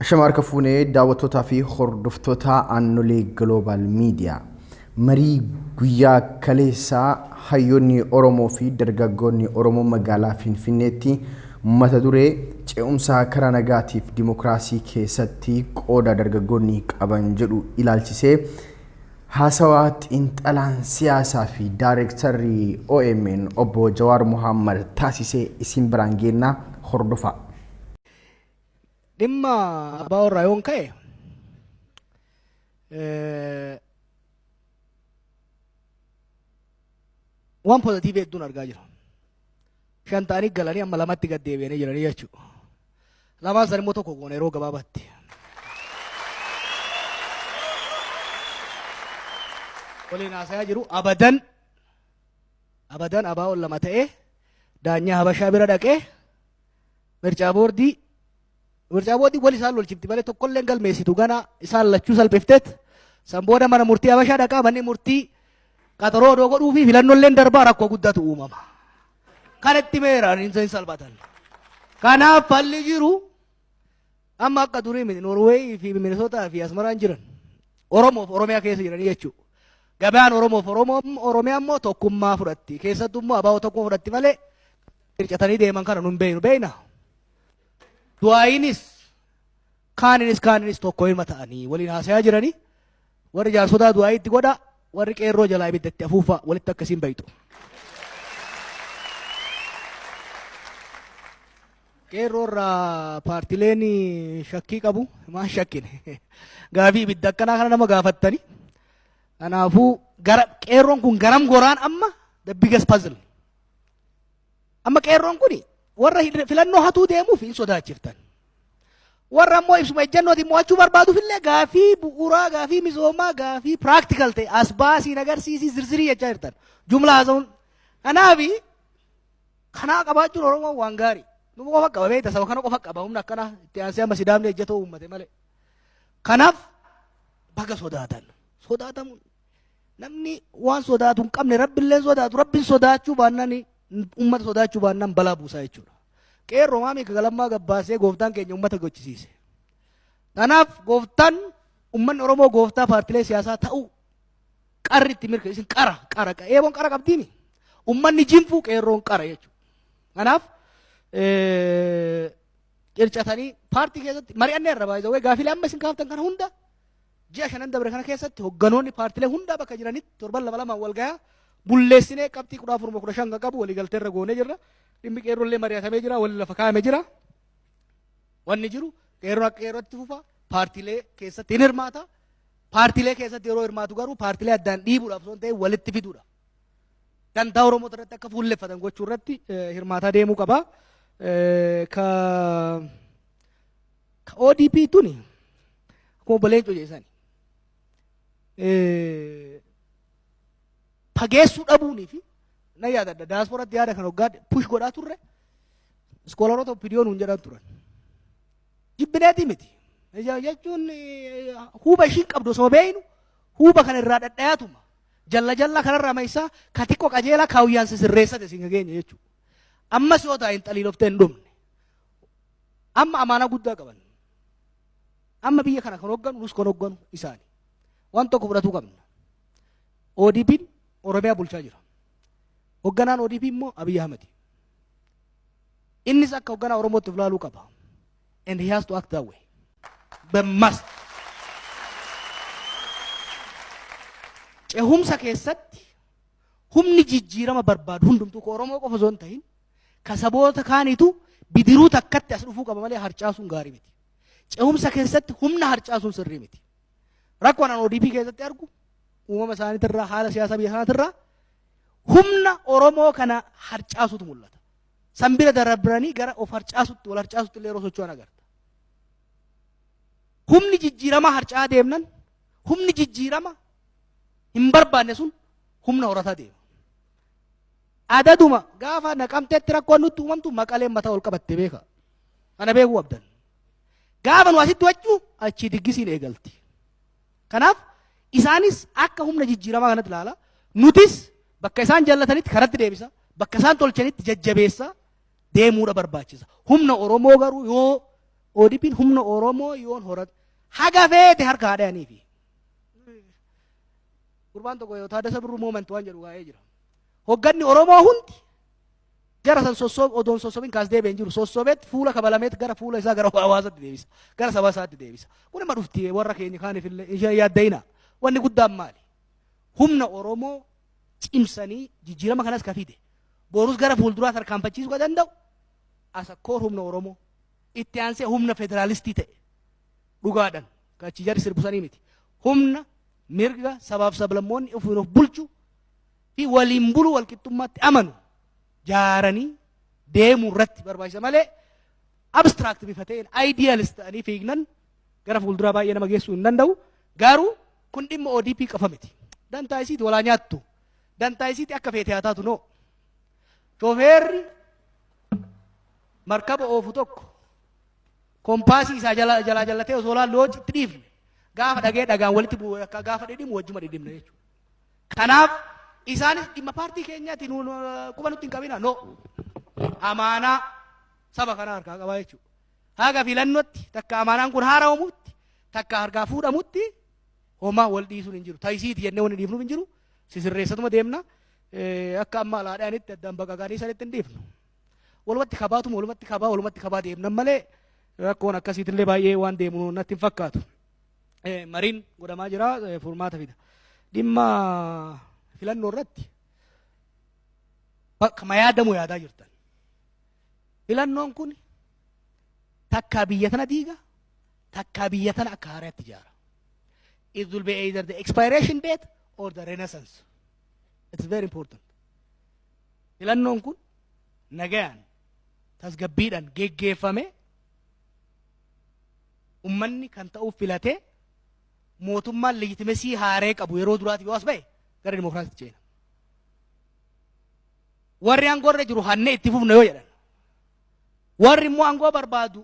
Shamarka fuunee daawwattootaa fi hordoftoota aannolee Global Media marii guyyaa kaleessaa hayyoonni Oromoo fi dargaggoonni Oromoo magaalaa Finfinneetti mata duree ce'umsa karaa nagaatiif dimokiraasii keessatti qooda dargaggoonni qaban jedhu ilaalchisee Haasawa xiinxalaan siyaasaa fi daayirektarri OMN Obbo Jawaar Muhammad taasisee isin biraan geennaa hordofaa. Dhimma abbaa warraa yoon ka'e waan pozitiivii hedduun argaa jira. Shan ta'anii galanii amma lamatti gad deebi'anii jiranii jechuudha. Lamaan san immoo tokko goone yeroo gabaabaatti. Waliin haasayaa jiru abadan abbaa ol lama ta'ee daanyaa Habashaa bira dhaqee mircaa boordii wal isaan lolchifti malee tokkolleen galmeessitu gana isaan lachuu salphifteet san booda mana murtii Habashaa dhaqaa manni murtii qaxaroo odoo godhuu fi filannolleen darbaa rakkoo guddatu uumama. Kanatti meeraan hin salphatan. Kanaaf falli jiru amma akka durii Norweey fi Minnesota fi Asmaraan jiran Oromoof Oromiyaa keessa jiranii jechuudha. Gabaan Oromoof Oromiyaa immoo tokkummaa fudhatti. Keessattuu immoo abbaa tokkummaa fudhatti malee hircatanii deeman kana nun beeyna. Du'aayinis kaaninis tokko hirma ta'anii waliin haasayaa jiranii warri jaarsotaa du'aayii itti godha warri qeerroo jalaa ibiddatti afuufa walitti akkasiin bayitu. Qeerroo irraa paartileen shakkii qabu maan shakkine gaafii ibidda akkanaa kana nama gaafattani. Kanaafuu qeerroon kun garam goraan amma the biggest puzzle. Amma qeerroon kuni warra filannoo hatuu deemuuf hin sodaachiftan. Warra ammoo ibsuma ejjannootiin mo'achuu barbaaduuf illee gaafii bu'uuraa, gaafii misoomaa, gaafii practical ta'e as baasiin agarsiisii zirzirii jechaa jirtan. Jumlaa haasa'uun. Kanaafi kanaa qabaachuun Oromoo waan gaarii. Numa qofa qaba beekta saba kana qofa qaba humna akkana itti aansee amma sidaamne ejjatoo uummate malee. Kanaaf baga sodaatan. Sodaatamuun namni waan sodaatu hin qabne rabbiillee sodaatu rabbiin sodaachuu baannaan ummata sodaachuu baannaan balaa buusaa jechuudha. Qeerroo maamii galammaa gabbaasee gooftaan keenya ummata gochisiise. Kanaaf gooftaan ummanni Oromoo gooftaa paartilee siyaasaa ta'uu qarri itti mirkaneessin qara eeboon qara qabdiimi. Ummanni jinfuu qeerroon qara jechuudha. Kanaaf qircatanii paartii keessatti mari'annee irra baay'ee gaafilee amma isin kaaftan kana hunda ji'a shanan dabre kana keessatti hogganoonni paartilee hunda bakka jiranitti torban lama walgayaa bulleessinee qabxii 14-15 qabu waliigaltee irra goonee jirra. Dhimmi qeerrollee mari'atamee jira walii lafa kaa'amee jira. Wanni jiru qeerroo akka qeerrootti fufa paartilee keessatti hin hirmaata. Paartilee keessatti yeroo hirmaatu garuu paartilee addaan dhiibuudhaaf osoo hin ta'in walitti fiduudha. Dantaa Oromoo irratti akka fuulleffatan gochuu irratti hirmaataa deemuu qaba. Ka ODP tuni akkuma obboleen cojeessani. Fageessuu dhabuunii fi na yaadadha daasporatti yaada kan hoggaa push godhaa turre iskoolaroota oppidiyoon hin jedhan turan. Jibbineetii miti. Jechuun huuba ishiin qabdu osoo beeynu huuba kan irraa dhadhayaatuma. Jalla kanarraa mayisaa ka xiqqoo qajeelaa kaawuyyaan sirreessate siin geenya jechuudha. Ammas yoo taa'in xaliiloftee hin dhumne. Amma amaanaa guddaa qaban. Amma biyya kana kan hogganu nus kan hogganu isaani. Waan tokko fudhatuu qabna. ODP'n Oromiyaa bulchaa jira. Hogganaan ODP immoo Abiy Ahmed. Innis akka hogganaa Oromootti of ilaaluu qaba. And he has to act that way. But must. Ce'umsa keessatti humni jijjiirama barbaadu hundumtuu ka Oromoo qofa osoo hin ta'in ka saboota kaaniitu bidiruu takkatti as dhufuu qaba malee harcaasuun gaarii miti. Ce'umsa keessatti humna harcaasuun sirrii miti. Rakkoon an ODP keessatti argu uumama isaaniitirraa haala siyaasaa biyya sanaatirraa humna Oromoo kana harcaasutu mul'ata. San bira darbanii gara of harcaasutti wal harcaasutti illee yeroo socho'an agarta. Humni jijjiirama harcaa deemnan humni jijjiirama hin barbaanne sun humna horataa deema. Adaduma gaafa naqamteetti rakkoon nutti uumamtu maqaleen mataa ol qabattee beeka. Kana beekuu abdan. Gaafa nu asitti wachuu achi diggisiin eegalti. Kanaaf isaanis akka humna jijjiiramaa kanatti ilaala. Nutis bakka isaan jallatanitti karatti deebisa. Bakka isaan tolchanitti jajjabeessa deemuudha barbaachisa. Humna Oromoo garuu yoo ODP'n humna Oromoo yoon horat haga feete harka haadhanii fi gurbaan tokko yoo taadasa birruu moment waan jedhu waa'ee jira. Hogganni Oromoo hundi gara san sossoob odoon sossoobin kaas deebi'een jiru sossoobeet fuula kabalameet gara fuula isaa gara hawaasaatti deebisa gara saba isaatti deebisa. Kun ima dhufti warra keenya kaaniif illee ishee yaaddayina wanni guddaan maali? Humna Oromoo cimsanii jijjiirama kanas kafide borus gara fuulduraa tarkaanfachiisuu ka danda'u asakkoor humna Oromoo itti aansee humna federaalistii ta'e dhugaadhaan kachi jarri sirbusanii miti humna mirga sabaaf sablammoonni ofiin of bulchuu fi waliin bulu walqixxummaatti amanu jaaranii deemuu irratti barbaachisa malee abstract bifa ta'een idealist ta'anii fiignan gara fuulduraa baay'ee nama geessuu hin danda'u. Garuu kun dhimma ODP qofa miti. Dantaa isiiti walaa nyaattu. Dantaa isiiti akka feete haa taatu noo. Shofeerri markaba oofu tokko kompaasii isaa jallatee osoo laalloo itti dhiifne gaafa dhagee dhagaan walitti bu'u akka gaafa dhidhimu wajjuma dhidhimna jechuudha. Kanaaf isaanis dhimma paartii keenyaatti quba nutti hin qabina noo amaanaa saba kanaa harkaa qabaa jechuudha. Haga filannootti takka amaanaan kun haara'amutti takka harkaa fuudhamutti homaa wal dhiisuun hin jiru. Tayisiiti jennee wanni dhiifnuuf hin jiru. Sisirreessatuma deemna. Akka amma alaadhaanitti addaan baqaqanii sanitti hin dhiifnu. Walumatti kabaatuma walumatti kabaa deemnan malee rakkoon akkasiitillee baay'ee waan deemu natti hin fakkaatu. Mariin godhamaa jira furmaata fida. Dhimma filannoo irratti bakka yaadamu yaadaa jirtan. Filannoon kun takkaa biyya tana diiga takkaa biyya tana akka haaraatti ijaara. It will be either the expiration date or the renaissance. It's very important. Filannoon kun nagayaan tasgabbiidhaan geggeeffame ummanni kan ta'uuf filatee mootummaan legitimesii haaree qabu yeroo duraatiif yoo as ba'e gara dimokiraasiitti ceena. Warri aangoo irra jiru hannee itti fufna yoo jedhan warri immoo aangoo barbaadu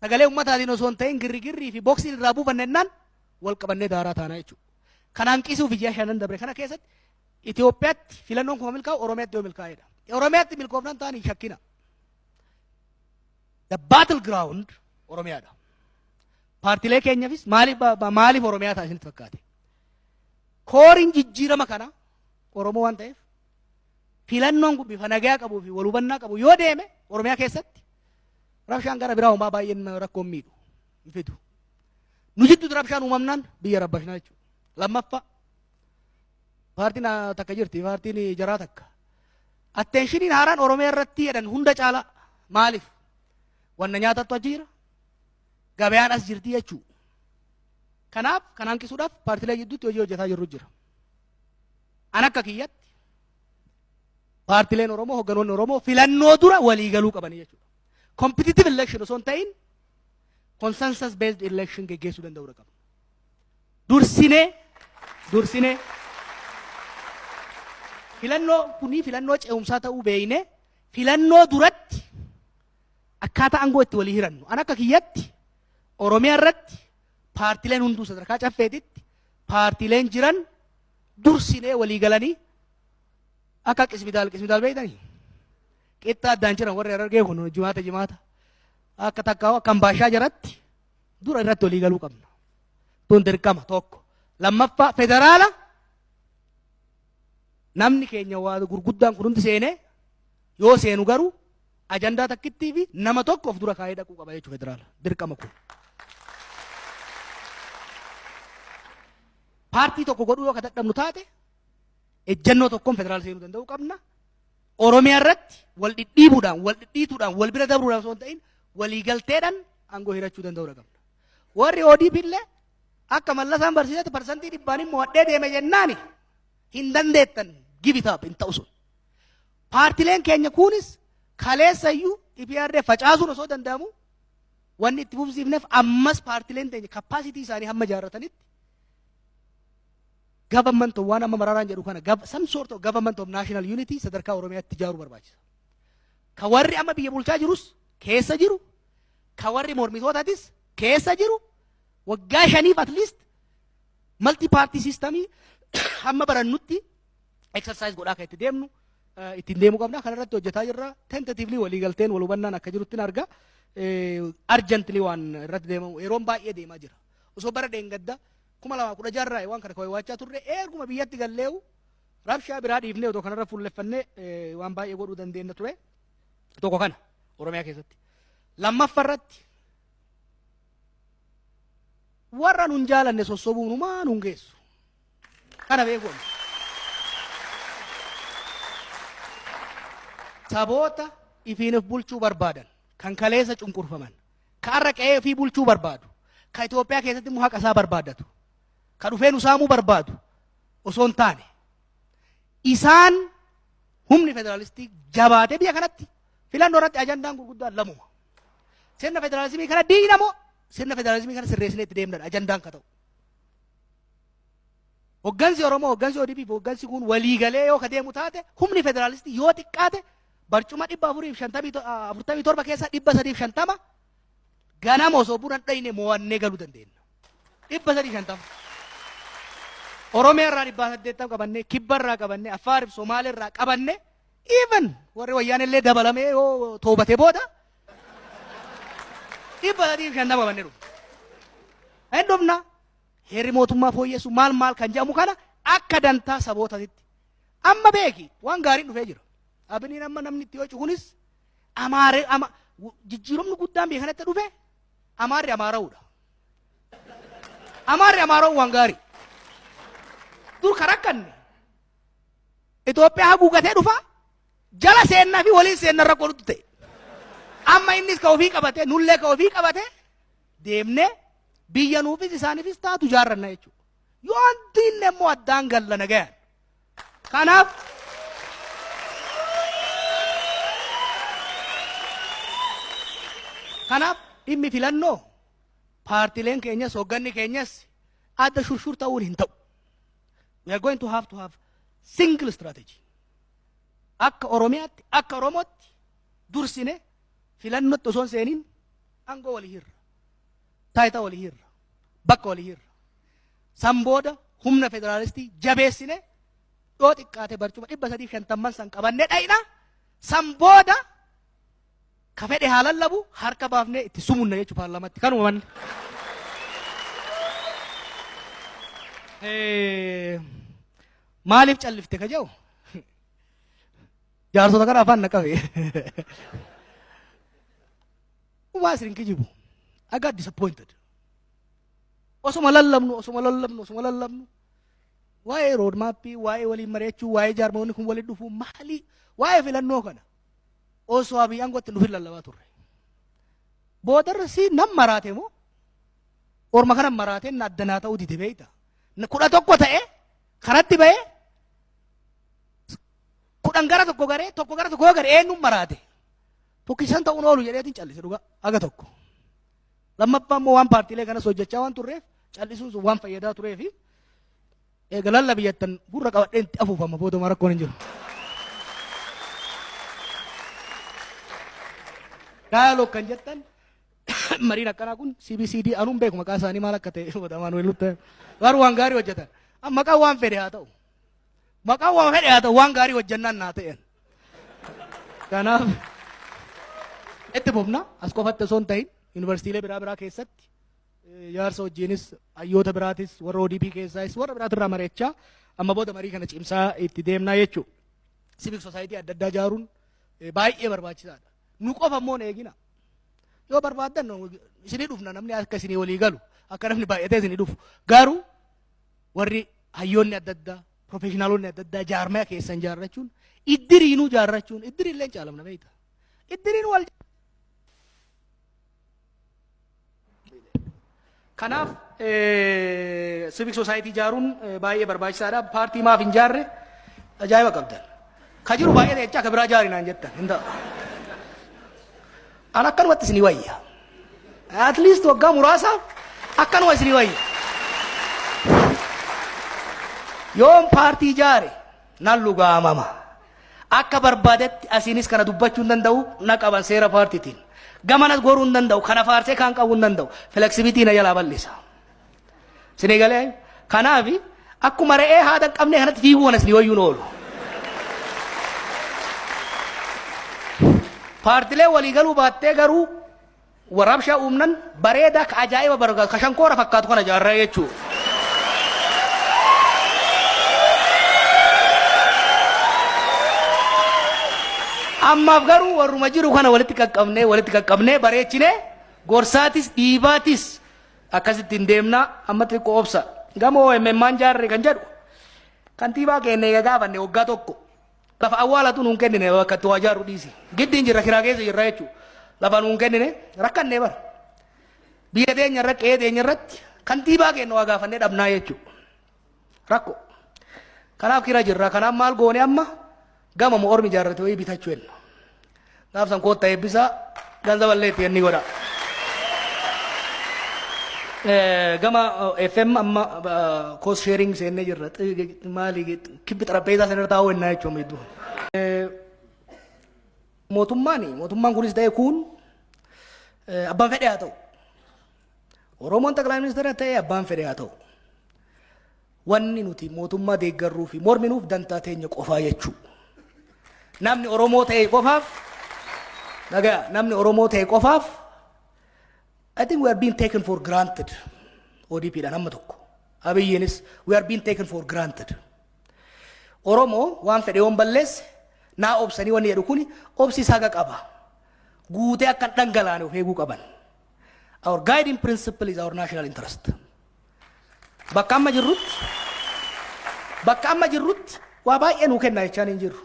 sagalee ummataatiin osoo hin ta'in girrigirrii fi boksiin irraa buufannennaan wal qabannee daaraa taanaa jechuudha. Kan hanqisuuf ijaa shanan dabre kana keessatti Itoophiyaatti filannoon kuma milkaa'u Oromiyaatti yoo milkaa'edha. Oromiyaatti milkoofnan ta'anii shakkina. The battleground Oromiyaadha. Paartilee keenyaafis maaliif Oromiyaa ta'a isinitti fakkaate? Kooriin jijjiirama kana Oromoo waan ta'eef filannoon kun bifa nagaa qabuu fi wal hubannaa qabu yoo deeme Oromiyaa keessatti rabshaan gara biraa homaa baay'een rakkoon miidhu hin fidu. Nu jidduutti rabshaan uumamnaan biyya rabbashnaa jechuudha. Lammaffaa paartiin takka jirti paartiin jaraa takka. Attenshiniin haaraan Oromiyaa irratti jedhan hunda caala maaliif? Wanna nyaatattu achi jira. Gabayaan as jirti jechuudha. Kanaaf kan hanqisuudhaaf paartilee jidduutti hojii hojjetaa jirru jira. An akka kiyyatti paartileen Oromoo hogganoonni Oromoo filannoo dura walii galuu qabanii jechuudha. Competitive election osoo hin ta'in consensus based election geggeessuu danda'uu qaba. Dursinee filannoo kunii filannoo ce'umsaa ta'uu beeyne filannoo duratti akkaataa aangoo itti walii hirannu. An akka kiyyatti Oromiyaa irratti paartileen hunduu sadarkaa caffeetitti paartileen jiran dursinee walii galanii akka qismitaal beeytanii qixxaa addaan jiran warri argee kun jimaata akka takkaa'u akka baashaa jiratti dura irratti walii galuu qabna. Tun dirqama tokko. Lammaffaa federaala namni keenya waa gurguddaan kun hundi seenee yoo seenu garuu ajandaa takkittii fi nama tokko of dura kaa'ee dhaquu qaba jechuudha federaala dirqama kun. Paartii tokko godhuu yoo kadhadhamnu taate ejjennoo tokkoon federaala seenuu danda'uu qabna. Oromiyaa irratti wal dhidhiituudhaan wal bira dabruudhaan osoo hin ta'in waliigalteedhaan aangoo hirachuu danda'uu qabna. Warri ODP illee akka mallasaan barsiisatti parsantii dhibbaan immoo wadhee deeme jennaani hin dandeettan gibitaaf hin ta'u sun. Paartileen keenya kunis kaleessayyuu IPRD facaasuun osoo danda'amu wanni itti fufsiifneef ammas paartileen keenya kappaasitii isaanii hamma jaarratanitti government waan amma mararaan jedhu kana some sort of government of national unity sadarkaa Oromiyaatti ijaaruu barbaachisa. Ka warri amma biyya bulchaa jirus keessa jiru, ka warri mormitootatis keessa jiru, waggaa shaniif at least multi party systemii hamma barannutti exercise godhaa kan itti deemnu ittiin deemuu qabna. Kana irratti hojjetaa jirra. Tentatively waliigalteen wal hubannaan akka jirutti arga. argently waan irratti deemamu yeroon baay'ee deemaa jira. Osoo bara deengadda 2016 waan kana waachaa turre erguma biyyatti galleewu rabshaa biraa dhiifnee otoo kanarra fuulleffannee waan baay'ee godhuu dandeenya ture. Tokko kana Oromiyaa keessatti. Lammaffarratti warra nun jaalanne sossobuun humaa nun geessu. Kana beekuun. Saboota ifiinif bulchuu barbaadan kan kaleessa cunqurfaman kan har'a qe'ee fi bulchuu barbaadu kan Itoophiyaa keessatti immoo haqa isaa barbaadatu kan dhufee nu saamuu barbaadu osoo hin taane isaan humni federaalistii jabaatee biyya kanatti filannoo irratti ajandaan gurguddaan lamuma. Sirna federaalizimii kana diinamoo sirna federaalizimii kana sirreessinee itti deemnadha ajandaan ka ta'u. Hoggansi Oromoo, hoggansi ODP fi hoggansi kun waliigalee yoo ka deemu taate humni federaalistii yoo xiqqaate barcuma 447 keessaa 350 ganama osoo buna dhayne mo'annee galuu dandeenya. 350. Oromiyaa irraa 800 qabannee, Kibba irraa qabannee, Affaar fi Somaalee irraa qabannee, even warri wayyaan illee dabalamee yoo toobate booda 350 qabannee dhufu. Hin dhufna heerri mootummaa fooyyessu maal kan jedhamu kana akka dantaa sabootatti. Amma beeki waan gaariin dhufee jira. Abiniin amma namni itti hojii kunis jijjiiramni guddaan biyya kanatti dhufe amaarri amaara'uudha. Amaarri amaara'u waan gaarii. Dur kan akkanne Itoophiyaa haguugatee dhufa jala seennaa fi waliin seenna irra godhutu ta'e. Amma innis ka ofii qabate nullee ka ofii qabate deemnee biyya nuufis isaaniifis taatu jaarranna jechuudha. Yoo antiinne immoo addaan galla nagayaan. Kanaaf dhimmi filannoo paartileen keenyas hogganni keenyas adda shurshur ta'uun hin ta'u. We are going to have single strategy. Akka Oromiyaatti, akka Oromootti dursine filannootti osoo hin seeniin aangoo walii hirra. Taayitaa walii hirra. Bakka walii hirra. San booda humna federaalistii jabeessine yoo xiqqaate barcuma 350 san qabannee dhayina. San booda ka fedhe haa lallabu harka baafnee itti sumunna jechuudha paarlaamaatti. Kanuma manni. Maaliif callifte ka jedhu jaarsota kana afaan naqabe. Umaa isin kijibu. I got disappointed. Osuma lallabnu. Waa'ee road mappii, waa'ee waliin mari'achuu, waa'ee jaarmoonni kun waliin dhufuu maali? Waa'ee filannoo kana osoo Abiy aangootti dhufin lallabaa turre. Boodarra si nam maraate moo orma kana maraate na addanaa ta'uu dide beeyta. 11 ta'e karatti ba'ee 10 gara tokko garee eenyuun maraate. Tokkisan ta'uun oolu jedheetiin callise dhugaa aga tokko. Lammaffaa immoo waan paartiilee kanas hojjechaa waan turreef callisuun sun waan fayyadaa tureefi eegalalla biyyattan gurra qabadheen itti afuufama booduma rakkoon hin jiru. Dialoog kan jettan mariin akkanaa kun CBCD anuun beeku maqaa isaanii maal akka ta'e wadamaan waliin ta'e garuu waan gaarii hojjetan. Maqaan waan fedhe haa ta'u. Maqaan waan fedhe haa ta'u waan gaarii hojjennaan naa ta'en. Kanaaf itti bufna as qofatti osoo hin ta'in yuunivarsiitiilee biraa keessatti jaarsa wajjinis hayyoota biraatis warra ODP keessaayis warra biraatirraa mari'achaa amma booda marii kana cimsaa itti deemnaa jechuudha. Civic society adda addaa ijaaruun baay'ee barbaachisaadha. Nu qofa immoo eegina. Yoo barbaadan isinii dhufna namni akka isinii walii galu akka namni baay'atee isinii dhufu. Garuu warri hayyoonni adda addaa professionaalonni adda addaa jaarmaya keessan jaarrachuun iddiriinuu jaarrachuun iddiriillee caalamna beeyta. Iddiriin wal kanaaf civic society ijaaruun baay'ee barbaachisaadha. Paartii maaf hin jaarre ajaa'iba qabdan. Ka jiru baay'ee ta'e akka biraa jaarinaan jettan hin ta'u. An akkanumatti isinii wayya. At least waggaa muraasaaf akkanuma isinii wayya. Yoon paartii ijaare nan lugaamama. Akka barbaadetti asiinis kana dubbachuu hin danda'u na qaban seera paartiitiin. Gamanas goruu hin danda'u kana faarsee kan qabuu hin danda'u. Flexibility na jalaa bal'isa. Isinii galee kanaaf akkuma re'ee haadha hin qabne kanatti fiiguu kana isinii wayyuun oolu. Paartilee walii galuu baattee garuu warabsha uumnan bareedaa ka ajaa'iba barga ka shankoora fakkaatu kana jaarraa jechuu. Ammaaf garuu warruma jiru kana walitti qaqqabnee bareechinee gorsaatis dhiibaatis akkasitti hin deemna amma xiqqoo obsa. Gamoo OMN jaarre kan jedhu kantiibaa keenya gaafanne waggaa tokko lafa awwaalatu nuun kennine bakka itti waa jaaru dhiisi. Giddiin jirra kiraa keessa jirra jechuudha. Lafa nuun kennine rakkannee bara. Biyya teenya irra qe'ee teenya irratti kantiibaa keenya waa gaafannee dhabnaa jechuudha. Rakko. Kanaaf kira jirra. Kanaaf maal goone amma gama moo ormi jaarrate wayii bitachuu jenna. Gaaf san kootta eebbisaa ganzaballee itti inni godha. Gama FM amma cost sharing seennee jirra. Maali kibbi xarapheezaa sana irra taa'uu jennaa jechuudha hedduu. Mootummaan kunis ta'e kun abbaan fedhe haa ta'u. Oromoon xaqilaa ministeera ta'e abbaan fedhe haa ta'u. Wanni nuti mootummaa deeggarruu fi morminuuf dantaa teenya qofaa jechuudha. Namni Oromoo ta'e qofaaf namni Oromoo ta'e qofaaf I think we are being taken for granted. ODP dhaan amma tokko. Abiyyiinis we are being taken for granted. Oromoo waan fedhe waan balleesse naa obsanii wanni jedhu kuni obsiisaa qaba. Guutee akka dhangalaane of eeguu qaban. Our guiding principle is our national interest. Bakka amma jirrutti waa baay'ee nuu kennaa jechaan hin jirru.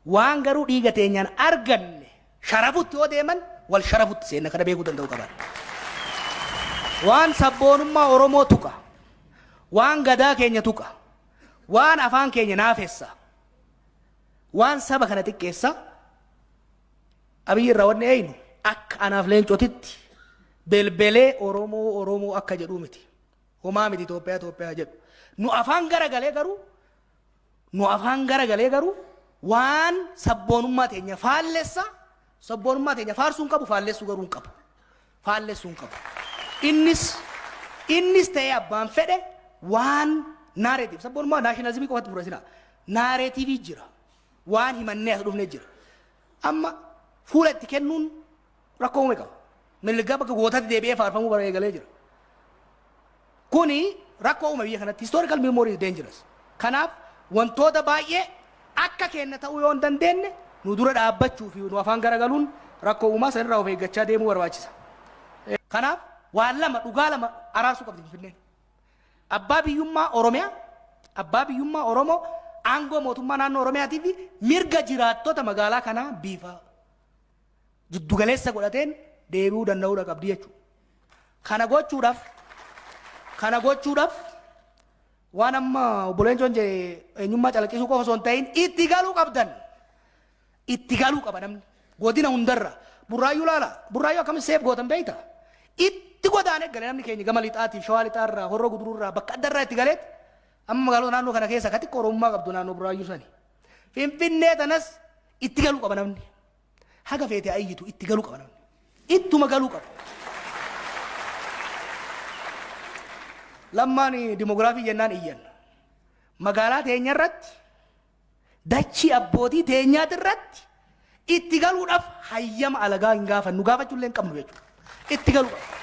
Waan garuu dhiiga teenyaan arganne sharafutti yoo deeman wal sharafutti seenna kana beekuu danda'u qaban. Waan sabboonummaa Oromoo tuqa. Waan gadaa keenya tuqa. Waan afaan keenya naafessa. Waan saba kana xiqqeessa. Abiyyi irraa wanni eeynu akka anaaf leencotitti belbelee Oromoo akka jedhuu miti. Homaa miti Itoophiyaa jedhu. Nu afaan garagalee garuu waan sabboonummaa teenya faallessa. Sabboonummaa teenya faarsuu hin qabu faallessuu garuu hin qabu. Faallessuu hin qabu. Innis ta'ee abbaan fedhe waan naareetiif sabboonummaa naashinaalizimii qofatti fudhatina. Naareetiivii jira. Waan himannee as dhufnee jira. Amma fuula itti kennuun rakkoo uume qaba. Milgaa bakka gootatti deebi'ee faarfamuu bara eegalee jira. Kuni rakkoo uume biyya kanatti historical memory is dangerous. Kanaaf wantoota baay'ee akka kenna ta'uu yoo hin dandeenye nu dura dhaabbachuu fi nu afaan garagaluun rakkoo uumaa sanirraa of eeggachaa deemuu barbaachisa. Kanaaf waan lama dhugaa lama araarsuu qabdi Finfinneen. Abbaa biyyummaa Oromoo aangoo mootummaa naannoo Oromiyaatii fi mirga jiraattota magaalaa kanaa bifa jiddugaleessa godhateen deebi'uu danda'uudha qabdi jechuudha. Kana gochuudhaaf waan amma obboleen Jonjee eenyummaa calaqqisuu qofa osoo hin ta'in itti galuu qabdan. Itti galuu qaba namni. Godina hundarra. Burraayyuu laala. Burraayyuu akkamitti seef gootan beeyta. Itti godaan eeggale namni keenya gama lixaatii, shawaa lixaarraa, horroo guduruurraa bakka addarraa itti galeet. Amma magaalota naannoo kana keessa akka xiqqoo Oromummaa qabdu naannoo Burraayyuu sani. Finfinnee tanas itti galuu qaba namni. Haga feete ayyitu itti galuu qaba namni. Ittuma galuu qaba. Lammaan dimoogiraafii jennaan iyyan. Magaalaa teenya irratti dachii abbootii teenyaati irratti itti galuudhaaf hayyama alagaa hin gaafannu gaafachuu illee hin qabnu jechuudha. Itti galuu qaba.